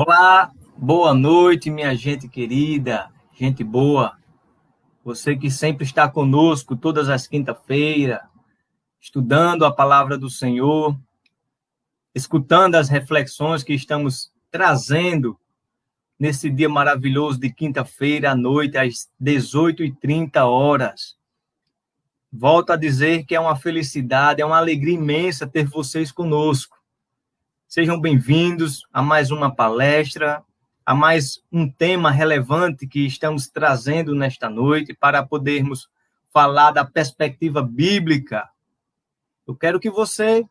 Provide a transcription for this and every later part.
Olá, boa noite, minha gente querida, gente boa. Você que sempre está conosco todas as quinta-feiras, estudando a palavra do Senhor, escutando as reflexões que estamos trazendo nesse dia maravilhoso de quinta-feira à noite, às 18h30. Volto a dizer que é uma felicidade, é uma alegria imensa ter vocês conosco. Sejam bem-vindos a mais uma palestra, a mais um tema relevante que estamos trazendo nesta noite para podermos falar da perspectiva bíblica. Eu quero que você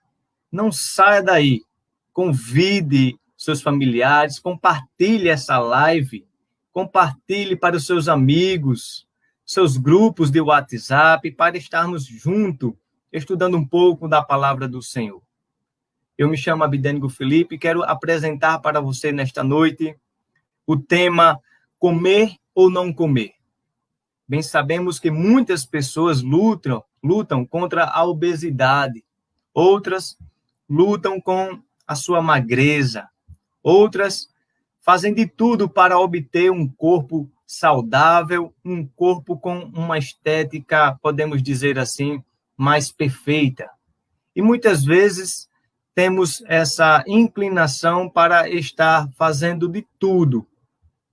não saia daí. Convide seus familiares, compartilhe essa live, compartilhe para os seus amigos, seus grupos de WhatsApp, para estarmos juntos, estudando um pouco da palavra do Senhor. Eu me chamo Abidênigo Felipe e quero apresentar para você nesta noite o tema comer ou não comer. Bem, sabemos que muitas pessoas lutam contra a obesidade, outras lutam com a sua magreza, outras fazem de tudo para obter um corpo saudável, um corpo com uma estética, podemos dizer assim, mais perfeita. E muitas vezes temos essa inclinação para estar fazendo de tudo.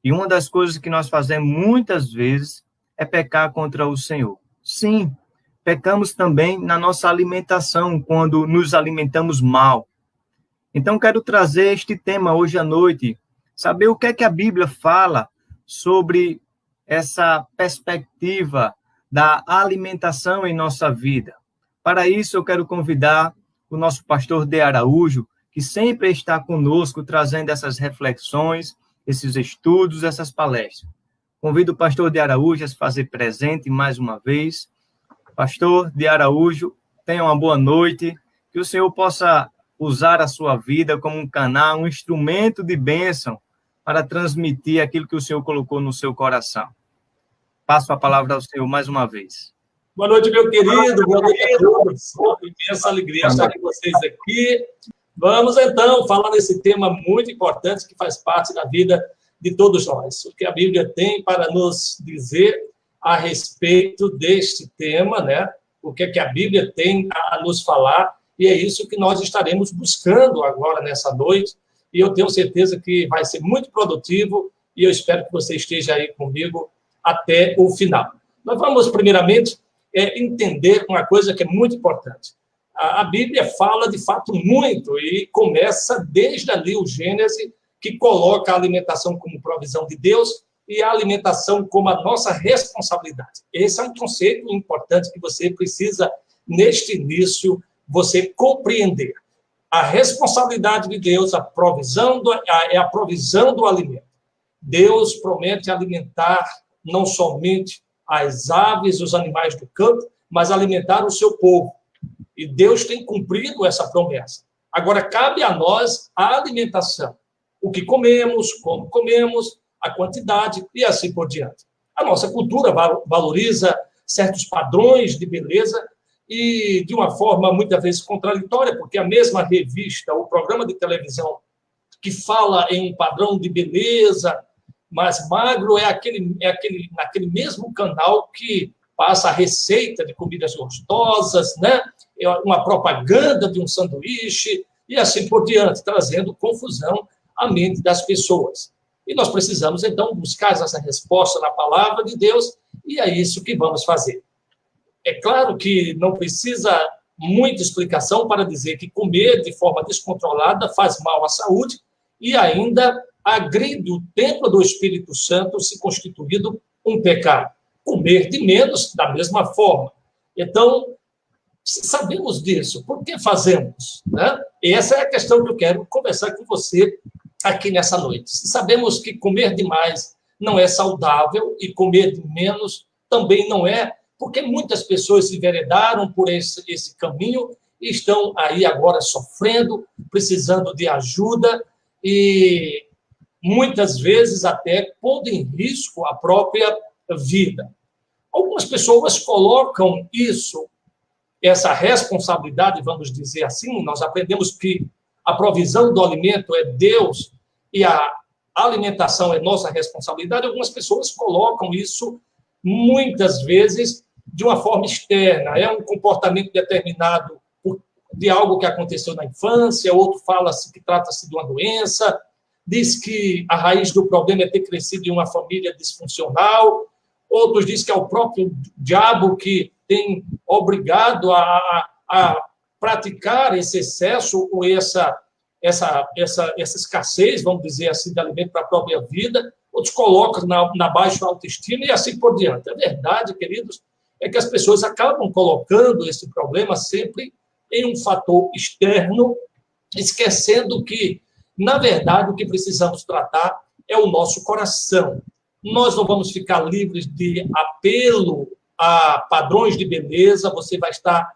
E uma das coisas que nós fazemos muitas vezes é pecar contra o Senhor. Sim, pecamos também na nossa alimentação, quando nos alimentamos mal. Então, quero trazer este tema hoje à noite, saber o que é que a Bíblia fala sobre essa perspectiva da alimentação em nossa vida. Para isso, eu quero convidar o nosso pastor De Araújo, que sempre está conosco, trazendo essas reflexões, esses estudos, essas palestras. Convido o pastor De Araújo a se fazer presente mais uma vez. Pastor De Araújo, tenha uma boa noite, que o Senhor possa usar a sua vida como um canal, um instrumento de bênção para transmitir aquilo que o Senhor colocou no seu coração. Passo a palavra ao Senhor mais uma vez. Boa noite, meu querido. Boa noite a todos. Uma imensa alegria estar com vocês aqui. Vamos, então, falar desse tema muito importante que faz parte da vida de todos nós. O que a Bíblia tem para nos dizer a respeito deste tema, né? O que é que a Bíblia tem a nos falar, e é isso que nós estaremos buscando agora nessa noite, e eu tenho certeza que vai ser muito produtivo, e eu espero que você esteja aí comigo até o final. Nós vamos, primeiramente, entender uma coisa que é muito importante. A Bíblia fala, de fato, muito, e começa desde ali o Gênesis, que coloca a alimentação como provisão de Deus e a alimentação como a nossa responsabilidade. Esse é um conceito importante que você precisa, neste início, você compreender. A responsabilidade de Deus, é a provisão do alimento. Deus promete alimentar não somente as aves, os animais do campo, mas alimentar o seu povo. E Deus tem cumprido essa promessa. Agora, cabe a nós a alimentação. O que comemos, como comemos, a quantidade e assim por diante. A nossa cultura valoriza certos padrões de beleza e de uma forma muitas vezes contraditória, porque a mesma revista, o programa de televisão que fala em um padrão de beleza mais magro naquele mesmo canal que passa a receita de comidas gostosas, né? Uma propaganda de um sanduíche e assim por diante, trazendo confusão à mente das pessoas. E nós precisamos, então, buscar essa resposta na palavra de Deus, e é isso que vamos fazer. É claro que não precisa muita explicação para dizer que comer de forma descontrolada faz mal à saúde e ainda agride o templo do Espírito Santo, se constituído um pecado. Comer de menos, da mesma forma. Então, sabemos disso. Por que fazemos? Né? Essa é a questão que eu quero conversar com você aqui nessa noite. Se sabemos que comer demais não é saudável e comer de menos também não é, porque muitas pessoas se enveredaram por esse caminho e estão aí agora sofrendo, precisando de ajuda e muitas vezes até pondo em risco a própria vida. Algumas pessoas colocam essa responsabilidade, vamos dizer assim, nós aprendemos que a provisão do alimento é Deus e a a alimentação é nossa responsabilidade, algumas pessoas colocam isso, muitas vezes, de uma forma externa. É um comportamento determinado de algo que aconteceu na infância, outro fala-se que trata-se de uma doença, diz que a raiz do problema é ter crescido em uma família disfuncional, outros dizem que é o próprio diabo que tem obrigado a praticar esse excesso ou essa escassez, vamos dizer assim, de alimento para a própria vida, outros colocam na baixa autoestima e assim por diante. A verdade, queridos, é que as pessoas acabam colocando esse problema sempre em um fator externo, esquecendo que, na verdade, o que precisamos tratar é o nosso coração. Nós não vamos ficar livres de apelo a padrões de beleza, você vai estar,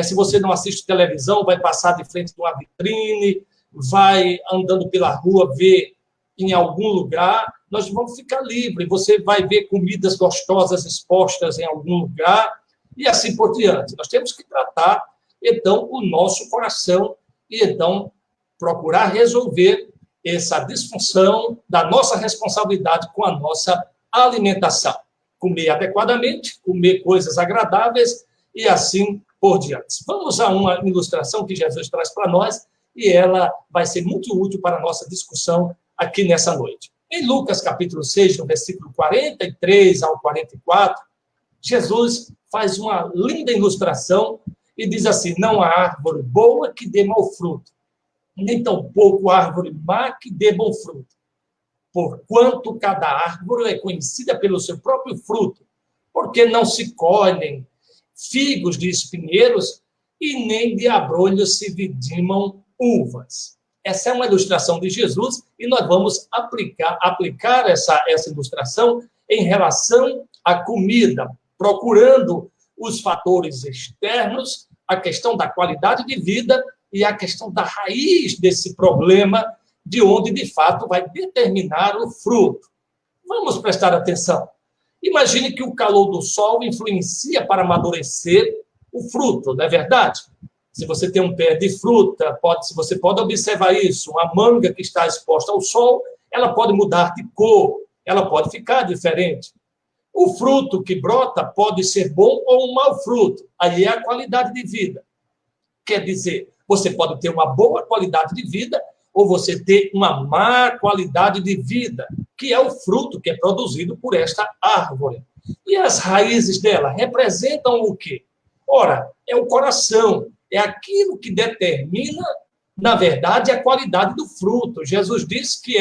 se você não assiste televisão, vai passar de frente de uma vitrine, vai andando pela rua, ver em algum lugar, nós vamos ficar livres, você vai ver comidas gostosas expostas em algum lugar, e assim por diante. Nós temos que tratar, então, o nosso coração, e então procurar resolver essa disfunção da nossa responsabilidade com a nossa alimentação. Comer adequadamente, comer coisas agradáveis e assim por diante. Vamos a uma ilustração que Jesus traz para nós e ela vai ser muito útil para a nossa discussão aqui nessa noite. Em Lucas, capítulo 6, no versículo 43 ao 44, Jesus faz uma linda ilustração e diz assim: não há árvore boa que dê mau fruto, nem tampouco árvore má que dê bom fruto. Porquanto cada árvore é conhecida pelo seu próprio fruto, porque não se colhem figos de espinheiros e nem de abrolhos se vidimam uvas. Essa é uma ilustração de Jesus e nós vamos aplicar essa ilustração em relação à comida, procurando os fatores externos, a questão da qualidade de vida e a questão da raiz desse problema, de onde, de fato, vai determinar o fruto. Vamos prestar atenção. Imagine que o calor do sol influencia para amadurecer o fruto, não é verdade? Se você tem um pé de fruta, você pode observar isso. Uma manga que está exposta ao sol, ela pode mudar de cor, ela pode ficar diferente. O fruto que brota pode ser bom ou um mau fruto. Aí é a qualidade de vida. Quer dizer, você pode ter uma boa qualidade de vida ou você ter uma má qualidade de vida, que é o fruto que é produzido por esta árvore. E as raízes dela representam o quê? Ora, é o coração, é aquilo que determina, na verdade, a qualidade do fruto. Jesus disse que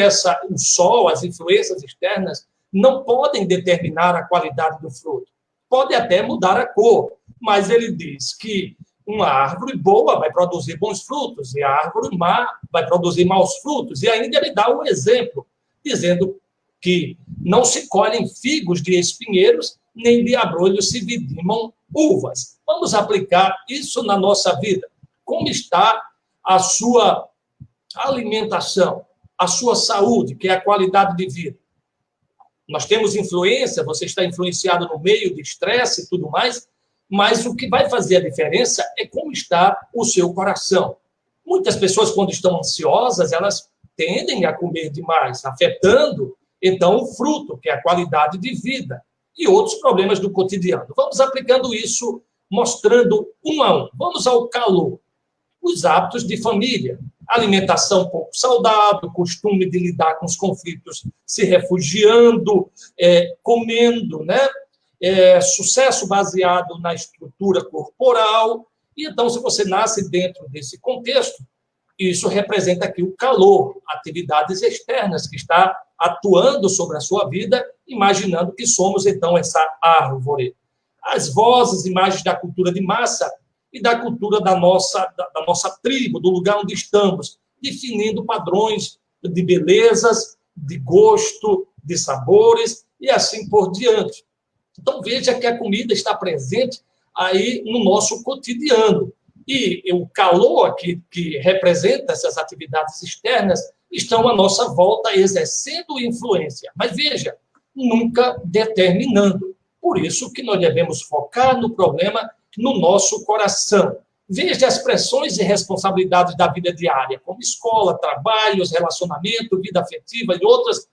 o sol, as influências externas, não podem determinar a qualidade do fruto. Pode até mudar a cor, mas ele diz que uma árvore boa vai produzir bons frutos e a árvore má vai produzir maus frutos. E ainda ele dá um exemplo, dizendo que não se colhem figos de espinheiros, nem de abrolhos se vidimam uvas. Vamos aplicar isso na nossa vida. Como está a sua alimentação, a sua saúde, que é a qualidade de vida? Nós temos influência, você está influenciado no meio de estresse e tudo mais, mas o que vai fazer a diferença é como está o seu coração. Muitas pessoas, quando estão ansiosas, elas tendem a comer demais, afetando, então, o fruto, que é a qualidade de vida, e outros problemas do cotidiano. Vamos aplicando isso, mostrando um a um. Vamos ao calor. Os hábitos de família, alimentação pouco saudável, costume de lidar com os conflitos se refugiando, comendo, né? Sucesso baseado na estrutura corporal. E então, se você nasce dentro desse contexto, isso representa aqui o calor, atividades externas que está atuando sobre a sua vida, imaginando que somos, então, essa árvore. As vozes, imagens da cultura de massa e da cultura da nossa tribo, do lugar onde estamos, definindo padrões de belezas, de gosto, de sabores e assim por diante. Então, veja que a comida está presente aí no nosso cotidiano. E o calor aqui, que representa essas atividades externas, estão à nossa volta exercendo influência. Mas veja, nunca determinando. Por isso que nós devemos focar no problema no nosso coração. Veja as pressões e responsabilidades da vida diária, como escola, trabalhos, relacionamento, vida afetiva e outras.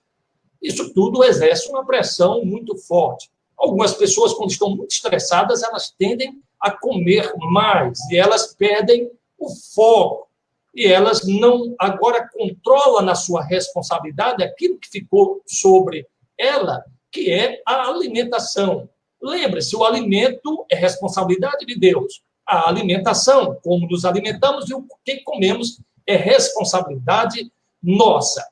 Isso tudo exerce uma pressão muito forte. Algumas pessoas, quando estão muito estressadas, elas tendem a comer mais e elas perdem o foco. E elas não agora controlam na sua responsabilidade aquilo que ficou sobre ela, que é a alimentação. Lembre-se, o alimento é responsabilidade de Deus. A alimentação, como nos alimentamos e o que comemos, é responsabilidade nossa.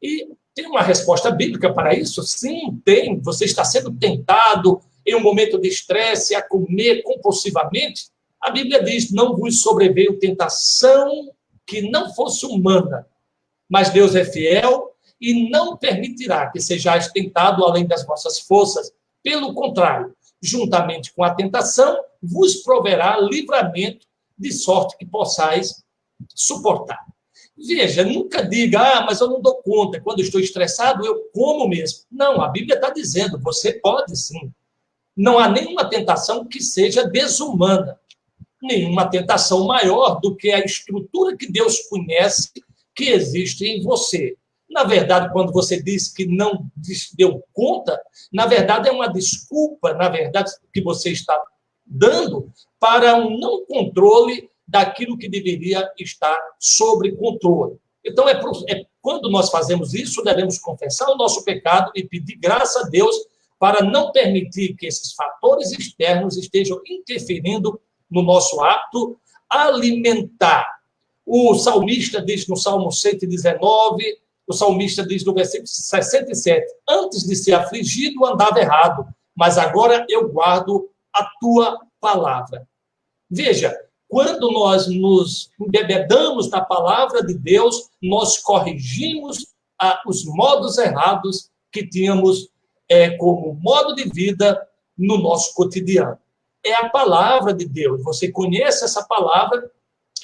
E tem uma resposta bíblica para isso? Sim, tem. Você está sendo tentado em um momento de estresse a comer compulsivamente? A Bíblia diz, não vos sobreveio tentação que não fosse humana, mas Deus é fiel e não permitirá que sejais tentado além das vossas forças. Pelo contrário, juntamente com a tentação, vos proverá livramento, de sorte que possais suportar. Veja, nunca diga, mas eu não dou conta, quando estou estressado, eu como mesmo. Não, a Bíblia está dizendo, você pode sim. Não há nenhuma tentação que seja desumana, nenhuma tentação maior do que a estrutura que Deus conhece que existe em você. Na verdade, quando você diz que não deu conta, na verdade é uma desculpa, na verdade, que você está dando para um não controle daquilo que deveria estar sob controle. Então, quando nós fazemos isso, devemos confessar o nosso pecado e pedir graça a Deus para não permitir que esses fatores externos estejam interferindo no nosso hábito alimentar. O salmista diz no Salmo 119, o salmista diz no versículo 67, antes de ser afligido, andava errado, mas agora eu guardo a tua palavra. Veja, quando nós nos embebedamos na palavra de Deus, nós corrigimos os modos errados que tínhamos como modo de vida no nosso cotidiano. É a palavra de Deus. Você conhece essa palavra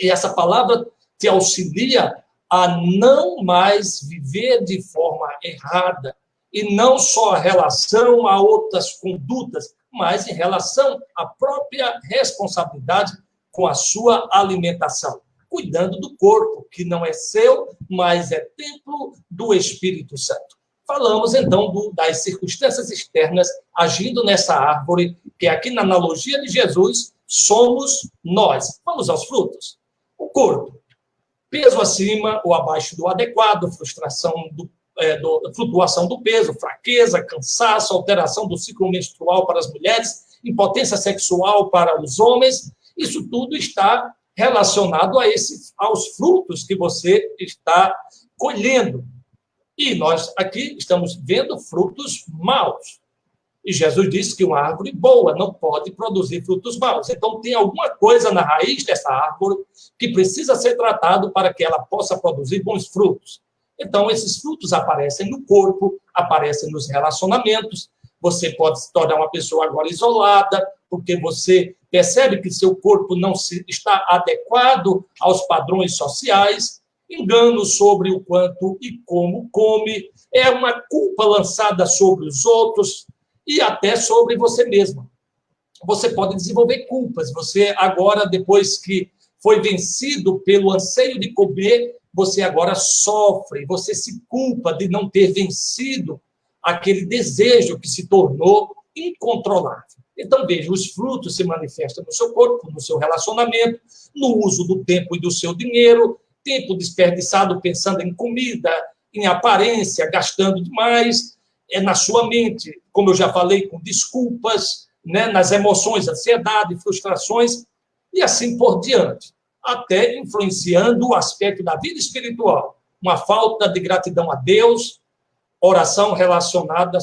e essa palavra te auxilia a não mais viver de forma errada e não só em relação a outras condutas, mas em relação à própria responsabilidade com a sua alimentação, cuidando do corpo, que não é seu, mas é templo do Espírito Santo. Falamos, então, das circunstâncias externas agindo nessa árvore, que aqui na analogia de Jesus, somos nós. Vamos aos frutos. O corpo, peso acima ou abaixo do adequado, flutuação do peso, fraqueza, cansaço, alteração do ciclo menstrual para as mulheres, impotência sexual para os homens. Isso tudo está relacionado aos frutos que você está colhendo. E nós aqui estamos vendo frutos maus. E Jesus disse que uma árvore boa não pode produzir frutos maus. Então, tem alguma coisa na raiz dessa árvore que precisa ser tratado para que ela possa produzir bons frutos. Então, esses frutos aparecem no corpo, aparecem nos relacionamentos. Você pode se tornar uma pessoa agora isolada, porque você percebe que seu corpo não está adequado aos padrões sociais, engano sobre o quanto e como come, é uma culpa lançada sobre os outros e até sobre você mesmo. Você pode desenvolver culpas. Você agora, depois que foi vencido pelo anseio de comer, você agora sofre, você se culpa de não ter vencido aquele desejo que se tornou incontrolável. Então, veja, os frutos se manifestam no seu corpo, no seu relacionamento, no uso do tempo e do seu dinheiro, tempo desperdiçado pensando em comida, em aparência, gastando demais, na sua mente, como eu já falei, com desculpas, nas emoções, ansiedade, frustrações, e assim por diante, até influenciando o aspecto da vida espiritual, uma falta de gratidão a Deus, oração relacionada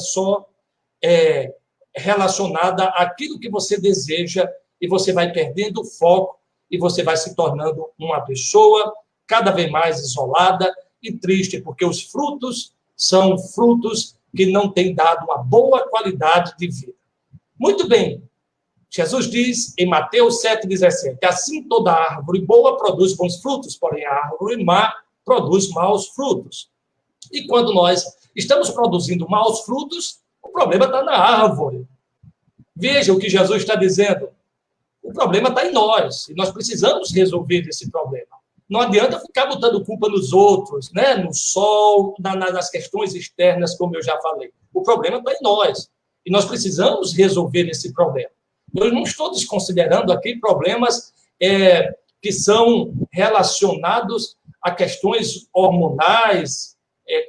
relacionada àquilo que você deseja, e você vai perdendo o foco, e você vai se tornando uma pessoa cada vez mais isolada e triste, porque os frutos são frutos que não têm dado uma boa qualidade de vida. Muito bem, Jesus diz em Mateus 7,17, assim toda árvore boa produz bons frutos, porém a árvore má produz maus frutos. E quando nós estamos produzindo maus frutos, o problema está na árvore. Veja o que Jesus está dizendo. O problema está em nós, e nós precisamos resolver esse problema. Não adianta ficar botando culpa nos outros, né? No sol, nas questões externas, como eu já falei. O problema está em nós, e nós precisamos resolver esse problema. Eu não estou desconsiderando aqui problemas que são relacionados a questões hormonais,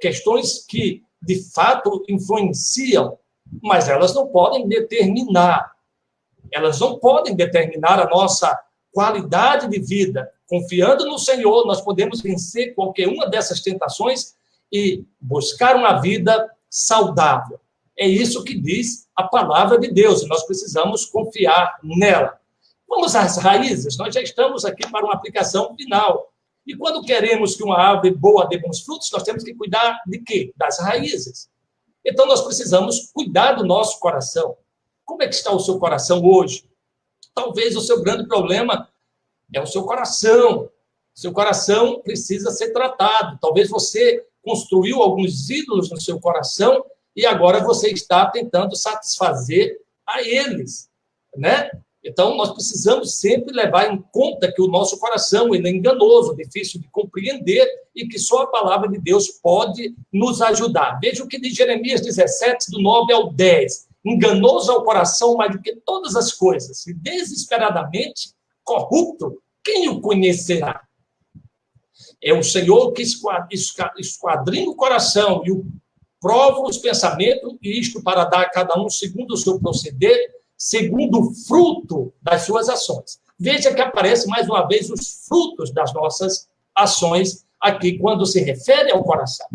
questões que, de fato, influenciam, mas elas não podem determinar. Elas não podem determinar a nossa qualidade de vida. Confiando no Senhor, nós podemos vencer qualquer uma dessas tentações e buscar uma vida saudável. É isso que diz a palavra de Deus, e nós precisamos confiar nela. Vamos às raízes, nós já estamos aqui para uma aplicação final. E quando queremos que uma árvore boa dê bons frutos, nós temos que cuidar de quê? Das raízes. Então, nós precisamos cuidar do nosso coração. Como é que está o seu coração hoje? Talvez o seu grande problema é o seu coração. Seu coração precisa ser tratado. Talvez você construiu alguns ídolos no seu coração e agora você está tentando satisfazer a eles, né? Então, nós precisamos sempre levar em conta que o nosso coração ele é enganoso, difícil de compreender e que só a palavra de Deus pode nos ajudar. Veja o que diz Jeremias 17, do 9 ao 10. Enganoso ao coração mais do que todas as coisas, e desesperadamente corrupto, quem o conhecerá? É o Senhor que esquadrinha o coração e prova os pensamentos, e isto para dar a cada um segundo o seu proceder, segundo o fruto das suas ações. Veja que aparece mais uma vez os frutos das nossas ações aqui, quando se refere ao coração.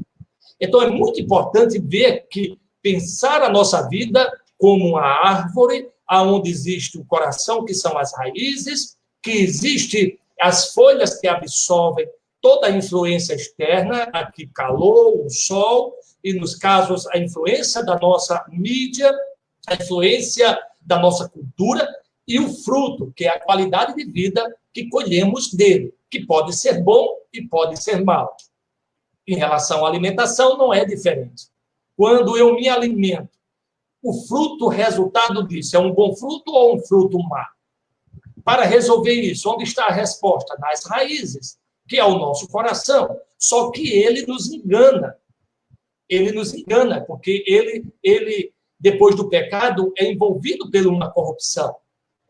Então, é muito importante ver que pensar a nossa vida como uma árvore, onde existe o coração, que são as raízes, que existe as folhas que absorvem toda a influência externa, aqui calor, o sol, e nos casos a influência da nossa mídia, a influência da nossa cultura, e o fruto, que é a qualidade de vida que colhemos dele, que pode ser bom e pode ser mal. Em relação à alimentação, não é diferente. Quando eu me alimento, o fruto, o resultado disso, é um bom fruto ou um fruto mau? Para resolver isso, onde está a resposta? Nas raízes, que é o nosso coração. Só que ele nos engana. Ele nos engana, porque ele depois do pecado, é envolvido por uma corrupção.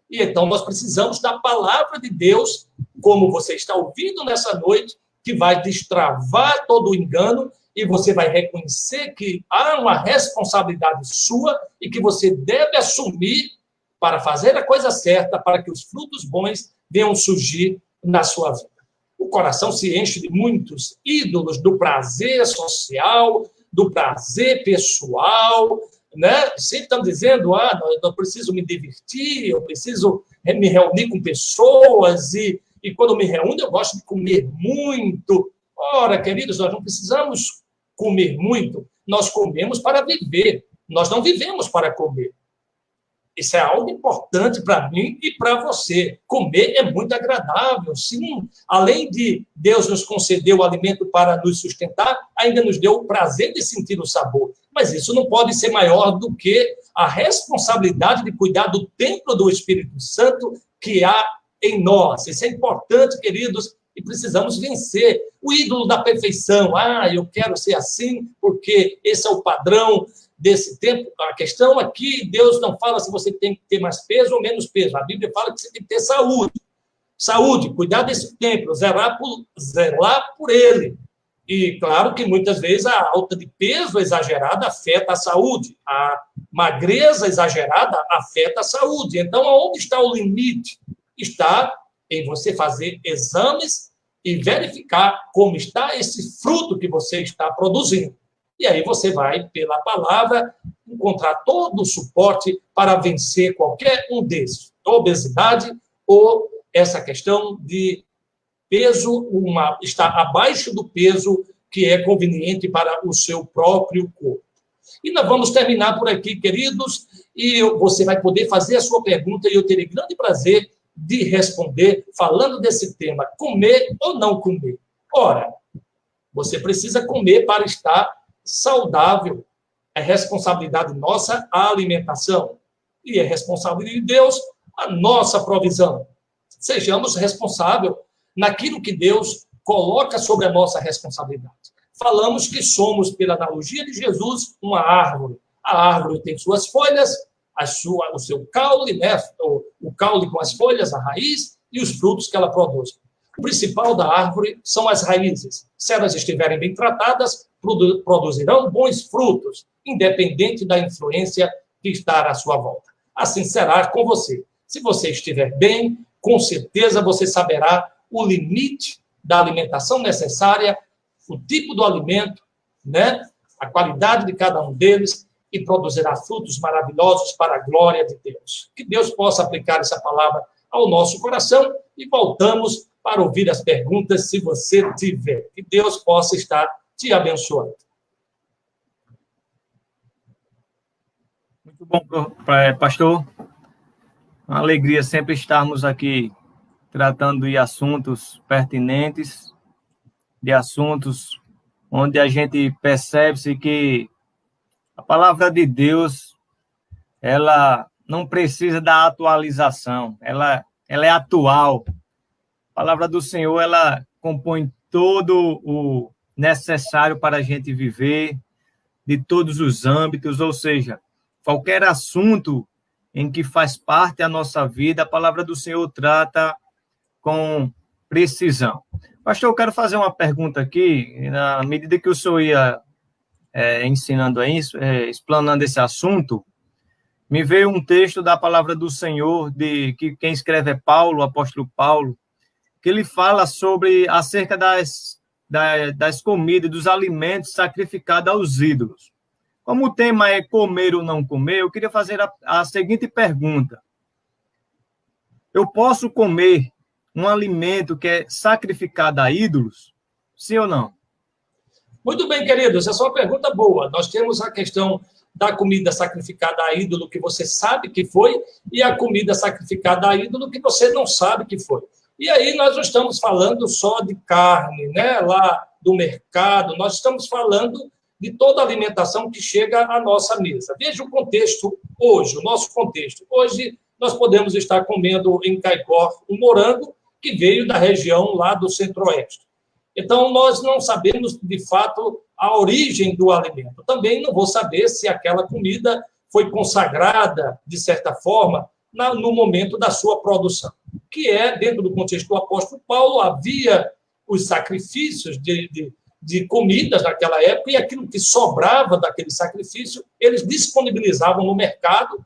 E então nós precisamos da palavra de Deus, como você está ouvindo nessa noite, que vai destravar todo o engano, e você vai reconhecer que há uma responsabilidade sua e que você deve assumir para fazer a coisa certa, para que os frutos bons venham surgir na sua vida. O coração se enche de muitos ídolos do prazer social, do prazer pessoal, né? Sempre estão dizendo, eu preciso me divertir, eu preciso me reunir com pessoas, e quando me reúno eu gosto de comer muito. Ora, queridos, nós não precisamos comer muito, nós comemos para viver, nós não vivemos para comer. Isso é algo importante para mim e para você. Comer é muito agradável, sim. Além de Deus nos conceder o alimento para nos sustentar, ainda nos deu o prazer de sentir o sabor. Mas isso não pode ser maior do que a responsabilidade de cuidar do templo do Espírito Santo que há em nós. Isso é importante, queridos, e precisamos vencer o ídolo da perfeição. Eu quero ser assim porque esse é o padrão desse tempo. A questão aqui, Deus não fala se você tem que ter mais peso ou menos peso. A Bíblia fala que você tem que ter saúde. Saúde, cuidar desse templo, zelar por ele. E, claro, que muitas vezes a alta de peso exagerada afeta a saúde. A magreza exagerada afeta a saúde. Então, aonde está o limite? Está em você fazer exames e verificar como está esse fruto que você está produzindo. E aí você vai, pela palavra, encontrar todo o suporte para vencer qualquer um desses. Obesidade ou essa questão de peso, está abaixo do peso que é conveniente para o seu próprio corpo. E nós vamos terminar por aqui, queridos, e você vai poder fazer a sua pergunta e eu terei grande prazer de responder falando desse tema, comer ou não comer. Ora, você precisa comer para estar saudável. É responsabilidade nossa a alimentação. E é responsabilidade de Deus a nossa provisão. Sejamos responsáveis naquilo que Deus coloca sobre a nossa responsabilidade. Falamos que somos, pela analogia de Jesus, uma árvore. A árvore tem suas folhas, o seu caule, né? O caule com as folhas, a raiz, e os frutos que ela produz. O principal da árvore são as raízes. Se elas estiverem bem tratadas, produzirão bons frutos, independente da influência que está à sua volta. Assim será com você. Se você estiver bem, com certeza você saberá o limite da alimentação necessária, o tipo do alimento, né? A qualidade de cada um deles, e produzirá frutos maravilhosos para a glória de Deus. Que Deus possa aplicar essa palavra ao nosso coração e voltamos para ouvir as perguntas, se você tiver. Que Deus possa estar te abençoando. Muito bom, pastor. Uma alegria sempre estarmos aqui tratando de assuntos pertinentes, de assuntos onde a gente percebe-se que a palavra de Deus, ela não precisa da atualização, ela é atual. A palavra do Senhor, ela compõe todo o necessário para a gente viver, de todos os âmbitos, ou seja, qualquer assunto em que faz parte da nossa vida, a palavra do Senhor trata com precisão. Pastor, eu quero fazer uma pergunta aqui, na medida que o senhor ia ensinando a isso, explanando esse assunto, me veio um texto da palavra do Senhor, que quem escreve é Paulo, o apóstolo Paulo, que ele fala acerca das comidas, dos alimentos sacrificados aos ídolos. Como o tema é comer ou não comer, eu queria fazer a seguinte pergunta. Eu posso comer um alimento que é sacrificado a ídolos? Sim ou não? Muito bem, queridos, essa é uma pergunta boa. Nós temos a questão da comida sacrificada a ídolo que você sabe que foi e a comida sacrificada a ídolo que você não sabe que foi. E aí nós não estamos falando só de carne, né, lá do mercado, nós estamos falando de toda a alimentação que chega à nossa mesa. Veja o contexto hoje, o nosso contexto. Hoje nós podemos estar comendo em Caicó um morango que veio da região lá do Centro-Oeste. Então, nós não sabemos, de fato, a origem do alimento. Também não vou saber se aquela comida foi consagrada, de certa forma, no momento da sua produção. Que é, dentro do contexto do apóstolo Paulo, havia os sacrifícios de comidas naquela época, e aquilo que sobrava daquele sacrifício, eles disponibilizavam no mercado,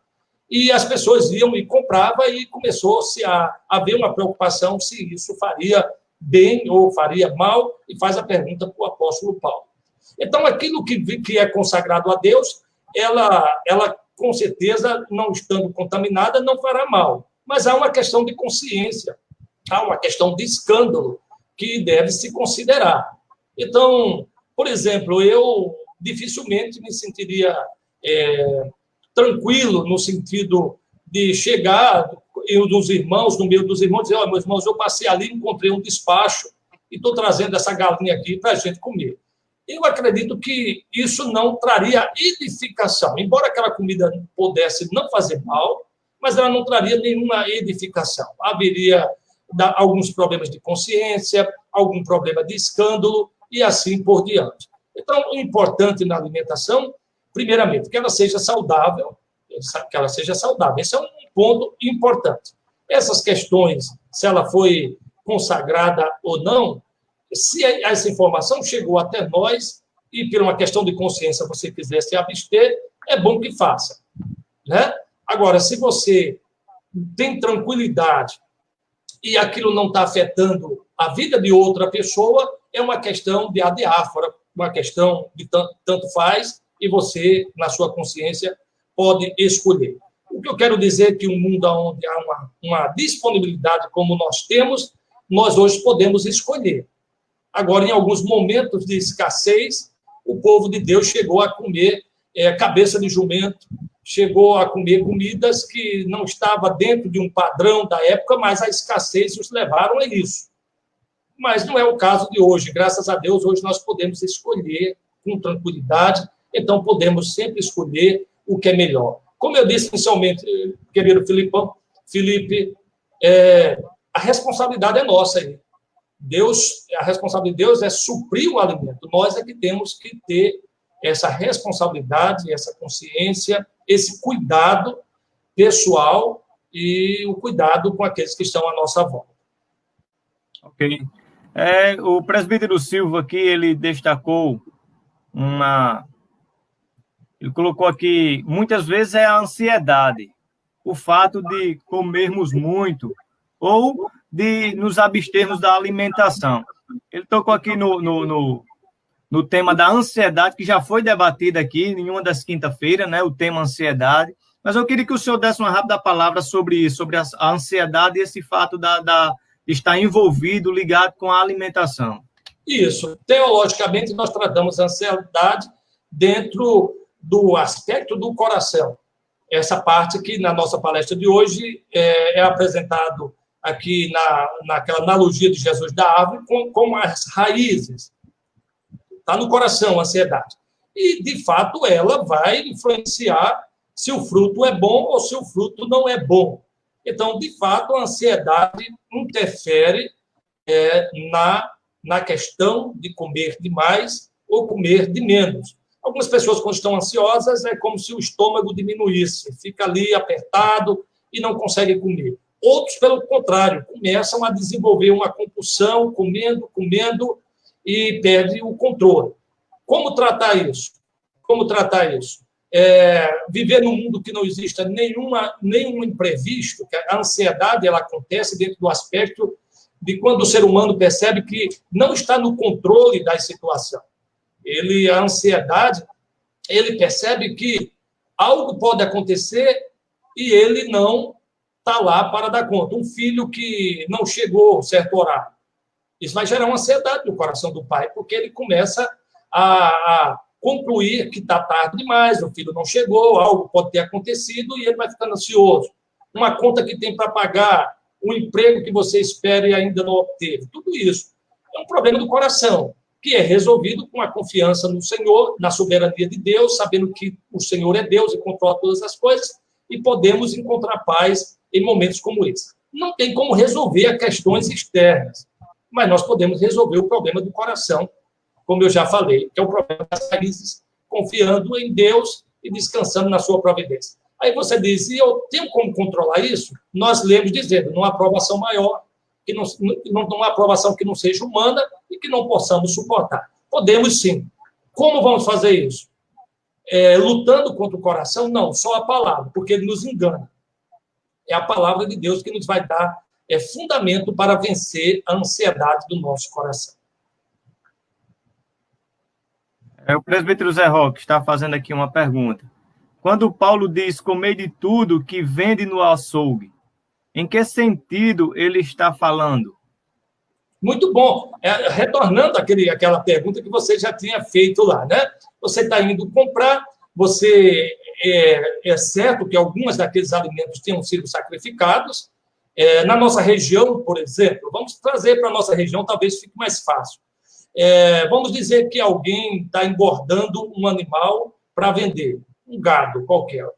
e as pessoas iam e compravam, e começou-se a haver uma preocupação se isso faria bem ou faria mal, e faz a pergunta para o apóstolo Paulo. Então, aquilo que é consagrado a Deus, ela com certeza, não estando contaminada, não fará mal. Mas há uma questão de consciência, há uma questão de escândalo que deve se considerar. Então, por exemplo, eu dificilmente me sentiria tranquilo no sentido de chegar no meio dos irmãos, dizer, meus irmãos, eu passei ali, encontrei um despacho e estou trazendo essa galinha aqui para a gente comer. Eu acredito que isso não traria edificação. Embora aquela comida pudesse não fazer mal, mas ela não traria nenhuma edificação. Haveria alguns problemas de consciência, algum problema de escândalo e assim por diante. Então, o importante na alimentação, primeiramente, que ela seja saudável, Esse é um ponto importante. Essas questões, se ela foi consagrada ou não, se essa informação chegou até nós e, por uma questão de consciência, você quiser se abster, é bom que faça, né? Agora, se você tem tranquilidade e aquilo não está afetando a vida de outra pessoa, é uma questão de adiáfora, uma questão de tanto faz, e você, na sua consciência, pode escolher. O que eu quero dizer é que um mundo onde há uma disponibilidade como nós temos, nós hoje podemos escolher. Agora, em alguns momentos de escassez, o povo de Deus chegou a comer cabeça de jumento, chegou a comer comidas que não estavam dentro de um padrão da época, mas a escassez os levaram a isso. Mas não é o caso de hoje. Graças a Deus, hoje nós podemos escolher com tranquilidade, então podemos sempre escolher o que é melhor. Como eu disse inicialmente, querido Filipão, Felipe, a responsabilidade é nossa aí. A responsabilidade de Deus é suprir o alimento. Nós é que temos que ter essa responsabilidade, essa consciência, esse cuidado pessoal e o cuidado com aqueles que estão à nossa volta. Ok. O presbítero Silva aqui, ele destacou ele colocou aqui, muitas vezes é a ansiedade, o fato de comermos muito ou de nos abstermos da alimentação. Ele tocou aqui no tema da ansiedade, que já foi debatido aqui em uma das quinta-feiras, né, o tema ansiedade, mas eu queria que o senhor desse uma rápida palavra sobre isso, sobre a ansiedade e esse fato de estar envolvido, ligado com a alimentação. Isso. Teologicamente, nós tratamos a ansiedade dentro do aspecto do coração. Essa parte que, na nossa palestra de hoje, é apresentado aqui naquela analogia de Jesus da árvore, com as raízes. Está no coração a ansiedade. E, de fato, ela vai influenciar se o fruto é bom ou se o fruto não é bom. Então, de fato, a ansiedade interfere na questão de comer demais ou comer de menos. Algumas pessoas, quando estão ansiosas, é como se o estômago diminuísse, fica ali apertado e não consegue comer. Outros, pelo contrário, começam a desenvolver uma compulsão, comendo, e perde o controle. Como tratar isso? Viver num mundo que não exista nenhum imprevisto, que a ansiedade ela acontece dentro do aspecto de quando o ser humano percebe que não está no controle da situação. A ansiedade, ele percebe que algo pode acontecer e ele não está lá para dar conta. Um filho que não chegou a certo horário. Isso vai gerar uma ansiedade no coração do pai, porque ele começa a concluir que está tarde demais, o filho não chegou, algo pode ter acontecido e ele vai ficando ansioso. Uma conta que tem para pagar, um emprego que você espera e ainda não obteve. Tudo isso é um problema do coração, que é resolvido com a confiança no Senhor, na soberania de Deus, sabendo que o Senhor é Deus e controla todas as coisas, e podemos encontrar paz em momentos como esse. Não tem como resolver as questões externas, mas nós podemos resolver o problema do coração, como eu já falei, que é o problema das raízes, confiando em Deus e descansando na sua providência. Aí você diz, e eu tenho como controlar isso? Nós lemos dizendo, numa aprovação maior, numa aprovação que não seja humana e que não possamos suportar. Podemos sim. Como vamos fazer isso? Lutando contra o coração? Não, só a palavra, porque ele nos engana. É a palavra de Deus que nos vai dar fundamento para vencer a ansiedade do nosso coração. O presbítero Zé Roque está fazendo aqui uma pergunta. Quando Paulo diz comer de tudo que vende no açougue, em que sentido ele está falando? Muito bom. Retornando àquela pergunta que você já tinha feito lá, né? Você está indo comprar, é certo que alguns daqueles alimentos tenham sido sacrificados. Na nossa região, por exemplo, vamos trazer para a nossa região, talvez fique mais fácil. Vamos dizer que alguém está engordando um animal para vender, um gado qualquer.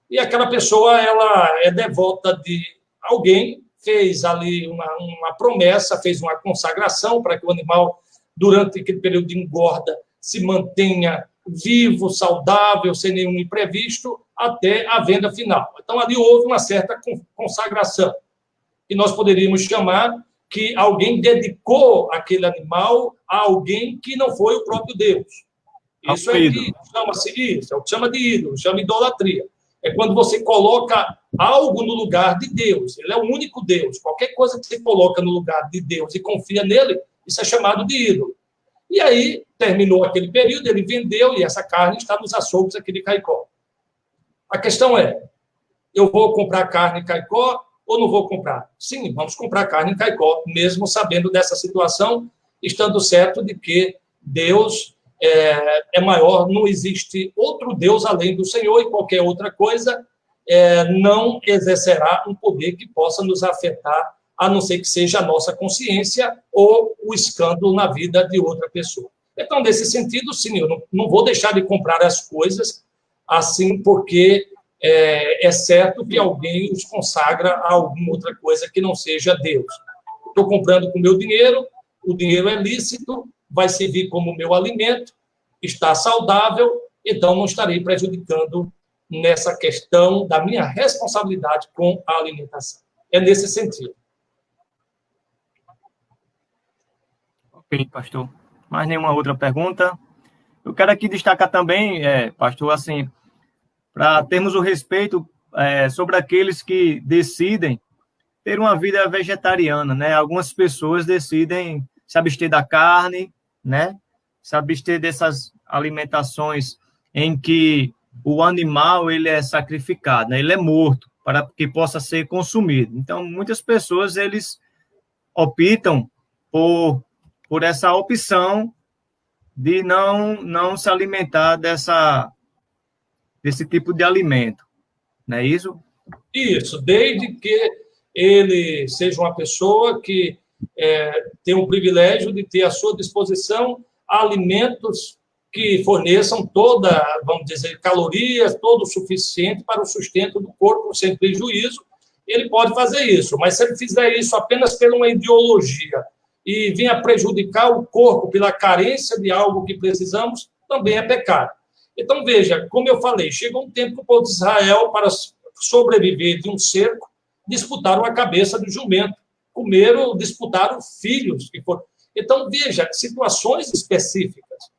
E aquela pessoa ela é devota de alguém, fez ali uma promessa, fez uma consagração para que o animal, durante aquele período de engorda, se mantenha vivo, saudável, sem nenhum imprevisto, até a venda final. Então, ali houve uma certa consagração. E nós poderíamos chamar que alguém dedicou aquele animal a alguém que não foi o próprio Deus. Isso é que chama-se isso, é o que chama de ídolo, chama idolatria. É quando você coloca algo no lugar de Deus. Ele é o único Deus. Qualquer coisa que você coloca no lugar de Deus e confia nele, isso é chamado de ídolo. E aí, terminou aquele período, ele vendeu e essa carne está nos açougues aqui de Caicó. A questão é, eu vou comprar carne em Caicó ou não vou comprar? Sim, vamos comprar carne em Caicó, mesmo sabendo dessa situação, estando certo de que Deus é maior, não existe outro Deus além do Senhor e qualquer outra coisa não exercerá um poder que possa nos afetar, a não ser que seja a nossa consciência ou o escândalo na vida de outra pessoa. Então, nesse sentido, sim, eu não vou deixar de comprar as coisas assim porque é certo que alguém os consagra a alguma outra coisa que não seja Deus. Estou comprando com meu dinheiro, o dinheiro é lícito, vai servir como meu alimento, está saudável, então não estarei prejudicando nessa questão da minha responsabilidade com a alimentação. É nesse sentido. Ok, pastor. Mais nenhuma outra pergunta? Eu quero aqui destacar também, pastor, assim, para termos o respeito sobre aqueles que decidem ter uma vida vegetariana, né? Algumas pessoas decidem se abster da carne, né? Se abster dessas alimentações em que o animal ele é sacrificado, né? Ele é morto para que possa ser consumido. Então, muitas pessoas eles optam por essa opção de não se alimentar desse tipo de alimento, não é isso? Isso, desde que ele seja uma pessoa que tem o privilégio de ter à sua disposição alimentos que forneçam toda, vamos dizer, calorias, todo o suficiente para o sustento do corpo, sem prejuízo, ele pode fazer isso. Mas se ele fizer isso apenas por uma ideologia e venha prejudicar o corpo pela carência de algo que precisamos, também é pecado. Então, veja, como eu falei, chegou um tempo que o povo de Israel, para sobreviver de um cerco, disputaram a cabeça do jumento, comeram, disputaram filhos. Então, veja, situações específicas.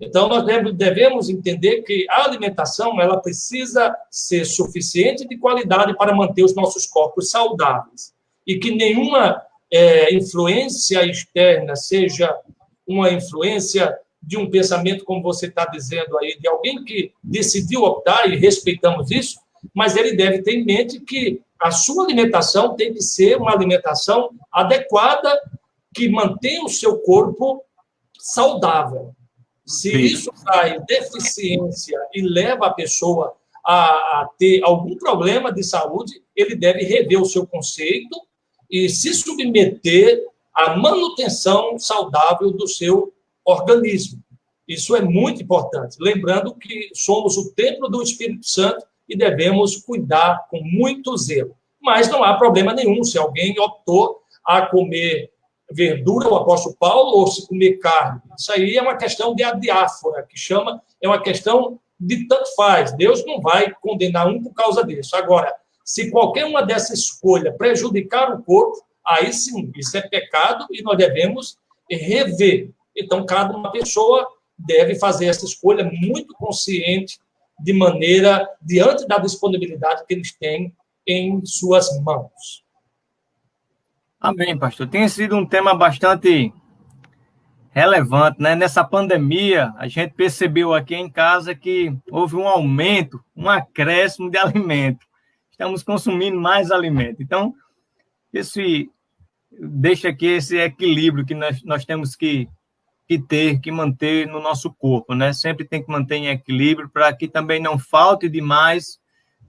Então, nós devemos entender que a alimentação ela precisa ser suficiente de qualidade para manter os nossos corpos saudáveis. E que nenhuma influência externa, seja uma influência de um pensamento, como você está dizendo aí, de alguém que decidiu optar, e respeitamos isso, mas ele deve ter em mente que a sua alimentação tem que ser uma alimentação adequada, que mantenha o seu corpo saudável. Se isso traz deficiência e leva a pessoa a ter algum problema de saúde, ele deve rever o seu conceito e se submeter à manutenção saudável do seu organismo. Isso é muito importante. Lembrando que somos o templo do Espírito Santo e devemos cuidar com muito zelo. Mas não há problema nenhum se alguém optou a comer verdura, o apóstolo Paulo, ou se comer carne. Isso aí é uma questão de adiáfora, que chama, é uma questão de tanto faz. Deus não vai condenar um por causa disso. Agora, se qualquer uma dessa escolha prejudicar o corpo, aí sim, isso é pecado e nós devemos rever. Então, cada uma pessoa deve fazer essa escolha muito consciente, de maneira, diante da disponibilidade que eles têm em suas mãos. Amém, pastor. Tem sido um tema bastante relevante, né? Nessa pandemia, a gente percebeu aqui em casa que houve um aumento, um acréscimo de alimento. Estamos consumindo mais alimento. Então, deixa aqui esse equilíbrio que nós temos que manter no nosso corpo, né? Sempre tem que manter em equilíbrio para que também não falte demais,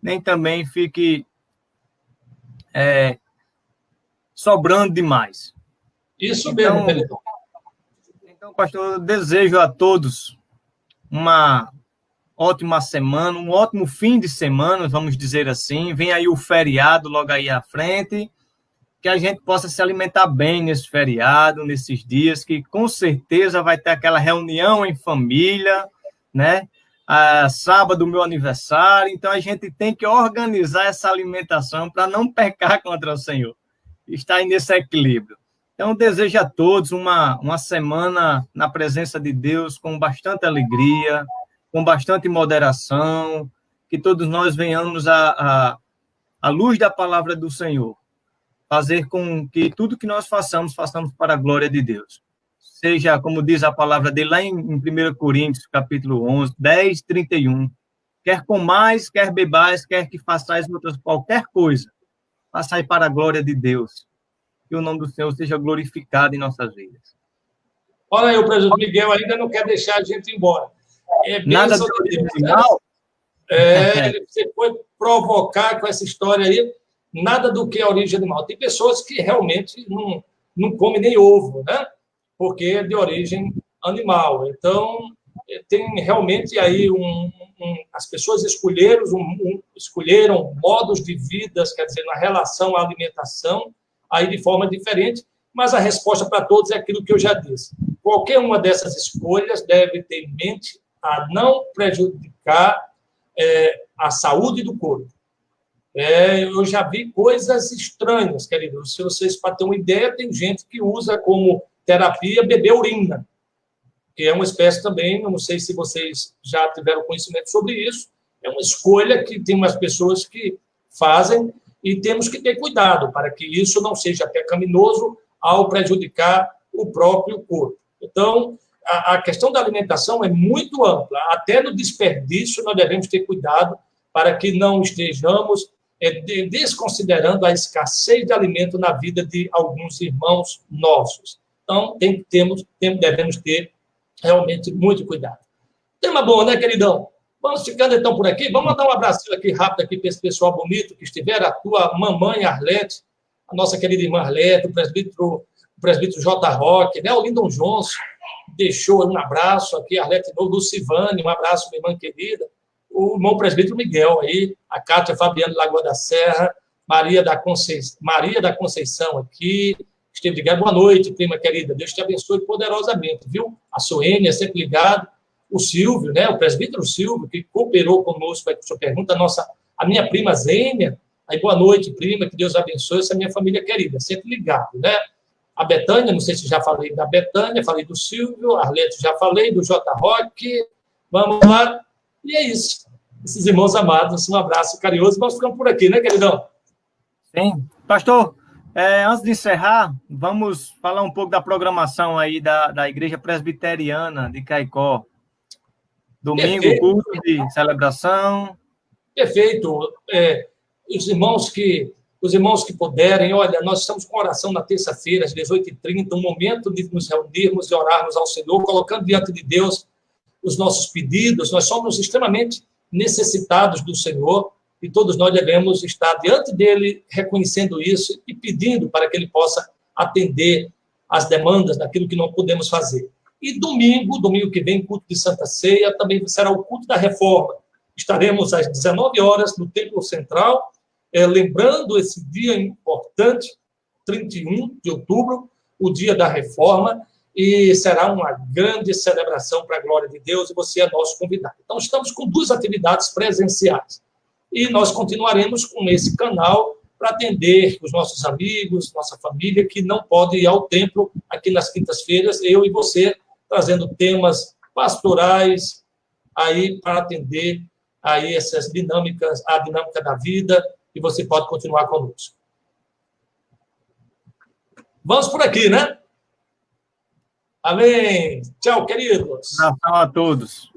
nem também fique sobrando demais. Isso mesmo, Pelitão. Então, pastor, eu desejo a todos uma ótima semana, um ótimo fim de semana, vamos dizer assim. Vem aí o feriado logo aí à frente, que a gente possa se alimentar bem nesse feriado, nesses dias, que com certeza vai ter aquela reunião em família, né? Sábado, meu aniversário, então a gente tem que organizar essa alimentação para não pecar contra o Senhor. Está aí nesse equilíbrio. Então, desejo a todos uma semana na presença de Deus com bastante alegria, com bastante moderação, que todos nós venhamos à luz da palavra do Senhor, fazer com que tudo que nós façamos para a glória de Deus. Seja, como diz a palavra dele lá em 1 Coríntios, capítulo 11, 10, 31, quer comais, quer bebais, quer que façais qualquer coisa, façai para a glória de Deus. Que o nome do Senhor seja glorificado em nossas vidas. Olha aí, o presidente Miguel ainda não quer deixar a gente ir embora. Nada de original? Você foi provocar com essa história aí, nada do que é origem animal. Tem pessoas que realmente não comem nem ovo, né? Porque é de origem animal. Então, tem realmente aí as pessoas escolheram modos de vida, quer dizer, na relação à alimentação, aí de forma diferente, mas a resposta para todos é aquilo que eu já disse. Qualquer uma dessas escolhas deve ter em mente a não prejudicar a saúde do corpo. Eu já vi coisas estranhas, querido. Se vocês, para ter uma ideia, tem gente que usa como terapia beber urina, que é uma espécie também, não sei se vocês já tiveram conhecimento sobre isso, é uma escolha que tem umas pessoas que fazem e temos que ter cuidado para que isso não seja pecaminoso ao prejudicar o próprio corpo. Então, a questão da alimentação é muito ampla. Até no desperdício, nós devemos ter cuidado para que não estejamos desconsiderando a escassez de alimento na vida de alguns irmãos nossos. Então, devemos ter realmente muito cuidado. Tema bom, né, queridão? Vamos ficando, então, por aqui. Vamos mandar um abraço aqui rápido aqui para esse pessoal bonito que estiver, a tua mamãe Arlete, a nossa querida irmã Arlete, o presbítero J. Roque, né, o Lindon Johnson, deixou um abraço aqui, Arlete Novo, Lucivane, um abraço, minha irmã querida, o irmão presbítero Miguel aí, a Cátia Fabiano Lagoa da Serra, Maria da Conceição aqui, esteve ligado. Boa noite, prima querida, Deus te abençoe poderosamente, viu? A Soênia, sempre ligado, o Silvio, né, o presbítero Silvio, que cooperou conosco com a sua pergunta, a minha prima Zênia, aí boa noite, prima, que Deus abençoe essa minha família querida, sempre ligado, né? A Betânia, não sei se já falei da Betânia, falei do Silvio, a Arlete já falei, do J. Roque, vamos lá, e é isso. Esses irmãos amados, um abraço carinhoso, vamos ficando por aqui, né, queridão? Sim. Pastor, antes de encerrar, vamos falar um pouco da programação aí da Igreja Presbiteriana de Caicó. Domingo, Perfeito. culto de celebração. Perfeito. Os irmãos que puderem, olha, nós estamos com oração na terça-feira, às 18h30, um momento de nos reunirmos e orarmos ao Senhor, colocando diante de Deus os nossos pedidos. Nós somos extremamente necessitados do Senhor e todos nós devemos estar diante dele, reconhecendo isso e pedindo para que ele possa atender às demandas daquilo que não podemos fazer. E domingo que vem, culto de Santa Ceia, também será o culto da Reforma. Estaremos às 19 horas no Templo Central, lembrando esse dia importante, 31 de outubro, o dia da Reforma, e será uma grande celebração para a glória de Deus, e você é nosso convidado. Então, estamos com 2 atividades presenciais, e nós continuaremos com esse canal para atender os nossos amigos, nossa família, que não pode ir ao templo aqui nas quintas-feiras, eu e você, trazendo temas pastorais aí para atender aí essas dinâmicas, a dinâmica da vida, e você pode continuar conosco. Vamos por aqui, né? Amém. Tchau, queridos. Abração a todos.